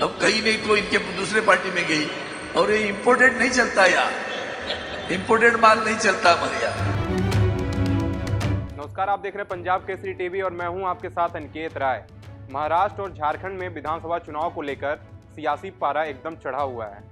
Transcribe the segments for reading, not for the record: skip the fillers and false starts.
अब कहीं नहीं तो इनके दूसरे पार्टी में गई। और ये इम्पोर्टेड नहीं चलता यार, इम्पोर्टेड माल नहीं चलता हमारे यहाँ। नमस्कार, आप देख रहे हैं पंजाब केसरी टीवी और मैं हूं आपके साथ अनिकेत राय। महाराष्ट्र और झारखंड में विधानसभा चुनाव को लेकर सियासी पारा एकदम चढ़ा हुआ है।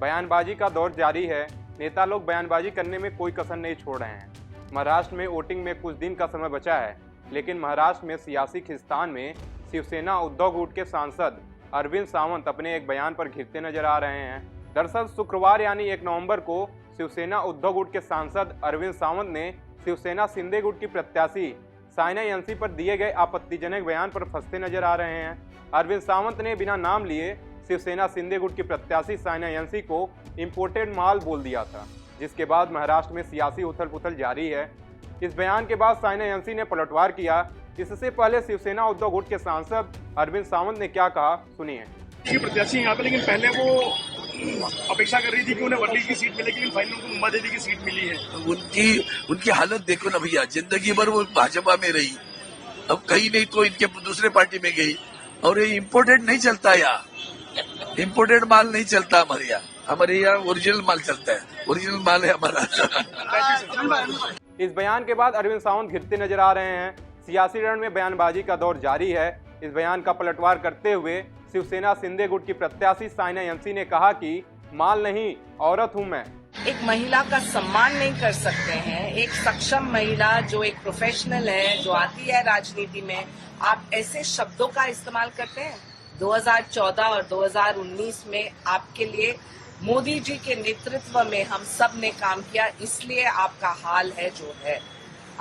बयानबाजी का दौर जारी है। नेता लोग बयानबाजी करने में कोई कसर नहीं छोड़ रहे हैं। महाराष्ट्र में वोटिंग में कुछ दिन का समय बचा है, लेकिन महाराष्ट्र में सियासी खिंचातान में शिवसेना उद्धव गुट के सांसद अरविंद सावंत अपने एक बयान पर घिरते नजर आ रहे हैं। दरअसल शुक्रवार यानी 1 नवंबर को शिवसेना उद्धव गुट के सांसद अरविंद सावंत ने शिवसेना शिंदे गुट की प्रत्याशी साइना यंसी पर दिए गए आपत्तिजनक बयान पर फंसते नजर आ रहे हैं। अरविंद सावंत ने बिना नाम लिए शिवसेना शिंदे गुट की प्रत्याशी साइना यंसी को इंपोर्टेड माल बोल दिया था, जिसके बाद महाराष्ट्र में सियासी उथल पुथल जारी है। इस बयान के बाद साइना यंसी ने पलटवार किया। इससे पहले शिवसेना उद्धव गुट के सांसद अरविंद सावंत ने क्या कहा, सुनिए। प्रत्याशी यहाँ पे, लेकिन पहले वो अपेक्षा कर रही थी कि उन्हें वर्ली की सीट मिलेगी, लेकिन फाइनल उनको मुंबा देवी की सीट मिली है। उनकी हालत देखो ना भैया, जिंदगी भर वो भाजपा में रही, अब कहीं नहीं तो इनके दूसरे पार्टी में गई। और ये इम्पोर्टेड नहीं चलता यार, इम्पोर्टेड माल नहीं चलता हमारे यहाँ ओरिजिनल माल चलता है, ओरिजिनल माल है हमारा। इस बयान के बाद अरविंद सावंत घिरते नजर आ रहे हैं। सियासी रण में बयानबाजी का दौर जारी है। इस बयान का पलटवार करते हुए शिवसेना शिंदे गुट की प्रत्याशी साइना यंसी ने कहा कि माल नहीं, औरत हूं मैं। एक महिला का सम्मान नहीं कर सकते हैं, एक सक्षम महिला जो एक प्रोफेशनल है, जो आती है राजनीति में, आप ऐसे शब्दों का इस्तेमाल करते हैं। 2014 और 2019 में आपके लिए मोदी जी के नेतृत्व में हम सब ने काम किया, इसलिए आपका हाल है जो है।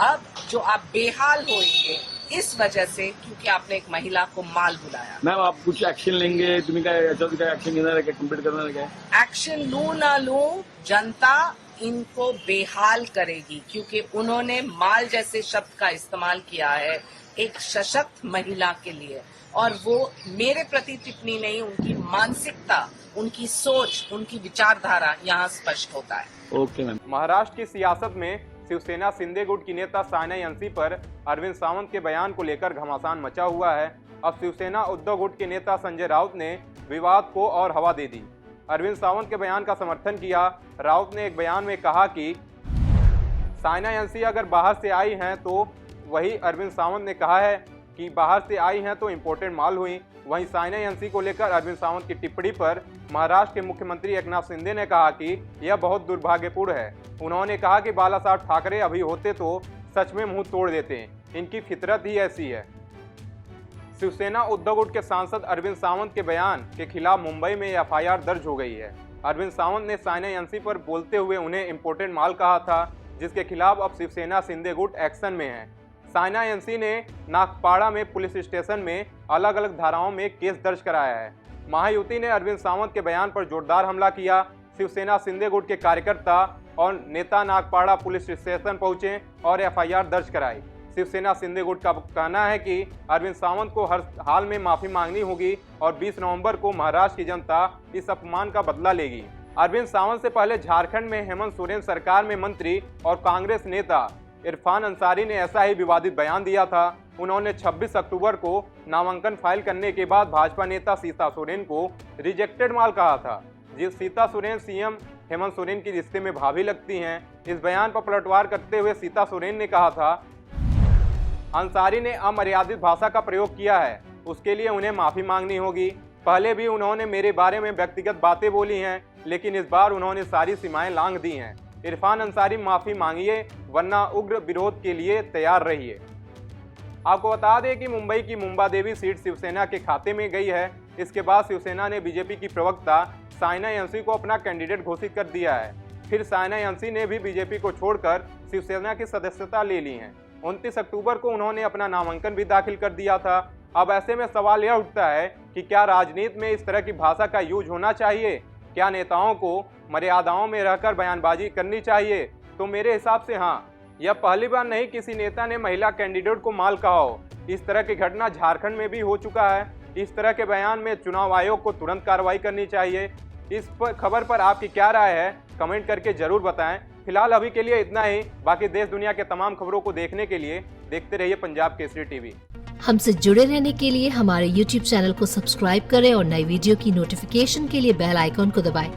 अब जो आप बेहाल होइए इस वजह से, क्योंकि आपने एक महिला को माल बुलाया। मैम, आप कुछ एक्शन लेंगे? तुम्ही काय याच्यावर काय एक्शन घेणार आहे का, कंप्लीट करणार आहे काय? एक्शन लूं ना लूं, जनता इनको बेहाल करेगी, क्योंकि उन्होंने माल जैसे शब्द का इस्तेमाल किया है एक सशक्त महिला के लिए। और वो मेरे प्रति टिप्पणी नहीं, उनकी मानसिकता, उनकी सोच, उनकी विचारधारा यहाँ स्पष्ट होता है। Okay ma'am. महाराष्ट्र की सियासत में शिवसेना शिंदे गुट की नेता साइना यंसी पर अरविंद सावंत के बयान को लेकर घमासान मचा हुआ है। अब शिवसेना उद्धव गुट के नेता संजय राउत ने विवाद को और हवा दे दी। अरविंद सावंत के बयान का समर्थन किया। राउत ने एक बयान में कहा कि साइना यंसी अगर बाहर से आई हैं तो, वही अरविंद सावंत ने कहा है कि बाहर से आई हैं तो इम्पोर्टेड माल हुई। वहीं साइना यंसी को लेकर अरविंद सावंत की टिप्पणी पर महाराष्ट्र के मुख्यमंत्री एकनाथ शिंदे ने कहा कि यह बहुत दुर्भाग्यपूर्ण है। उन्होंने कहा कि बाला साहब ठाकरे अभी होते तो सच में मुंह तोड़ देते, इनकी फितरत ही ऐसी है। शिवसेना उद्धव गुट के सांसद अरविंद सावंत के बयान के खिलाफ मुंबई में एफआईआर दर्ज हो गई है। अरविंद सावंत ने साइना यंसी पर बोलते हुए उन्हें इम्पोर्टेड माल कहा था, जिसके खिलाफ अब शिवसेना शिंदे गुट एक्शन में है। साइना यंसी ने नागपाड़ा में पुलिस स्टेशन में अलग अलग धाराओं में केस दर्ज कराया है। महायुति ने अरविंद सावंत के बयान पर जोरदार हमला किया। शिवसेना शिंदे गुट के कार्यकर्ता और नेता नागपाड़ा पुलिस स्टेशन पहुंचे और एफआईआर दर्ज कराई। शिवसेना शिंदे गुट का कहना है कि अरविंद सावंत को हर हाल में माफी मांगनी होगी और 20 नवंबर को महाराष्ट्र की जनता इस अपमान का बदला लेगी। अरविंद सावंत से पहले झारखंड में हेमंत सोरेन सरकार में मंत्री और कांग्रेस नेता इरफान अंसारी ने ऐसा ही विवादित बयान दिया था। उन्होंने 26 अक्टूबर को नामांकन फाइल करने के बाद भाजपा नेता सीता सोरेन को रिजेक्टेड माल कहा था। जिस सीता सोरेन सीएम हेमंत सोरेन की रिश्ते में भाभी लगती हैं। इस बयान पर पलटवार करते हुए सीता सोरेन ने कहा था, अंसारी ने अमर्यादित भाषा का प्रयोग किया है, उसके लिए उन्हें माफी मांगनी होगी। पहले भी उन्होंने मेरे बारे में व्यक्तिगत बातें बोली हैं, लेकिन इस बार उन्होंने सारी सीमाएं लांघ दी हैं। इरफान अंसारी माफी मांगिए, वरना उग्र विरोध के लिए तैयार रहिए। आपको बता दें कि मुंबई की मुंबा देवी सीट शिवसेना के खाते में गई है। इसके बाद शिवसेना ने बीजेपी की प्रवक्ता साइना यंसी को अपना कैंडिडेट घोषित कर दिया है। फिर साइना यंसी ने भी बीजेपी को छोड़कर शिवसेना की सदस्यता ले ली है। 29 अक्टूबर को उन्होंने अपना नामांकन भी दाखिल कर दिया था। अब ऐसे में सवाल यह उठता है कि क्या राजनीति में इस तरह की भाषा का यूज होना चाहिए? क्या नेताओं को मर्यादाओं में रहकर बयानबाजी करनी चाहिए? तो मेरे हिसाब से हाँ। यह पहली बार नहीं किसी नेता ने महिला कैंडिडेट को माल कहा हो। इस तरह की घटना झारखंड में भी हो चुका है। इस तरह के बयान में चुनाव आयोग को तुरंत कार्रवाई करनी चाहिए। इस खबर पर आपकी क्या राय है, कमेंट करके जरूर बताएं। फिलहाल अभी के लिए इतना ही। बाकी देश दुनिया के तमाम खबरों को देखने के लिए देखते रहिए पंजाब केसरी टीवी। हमसे जुड़े रहने के लिए हमारे YouTube चैनल को सब्सक्राइब करें और नई वीडियो की नोटिफिकेशन के लिए बेल आइकॉन को दबाएं।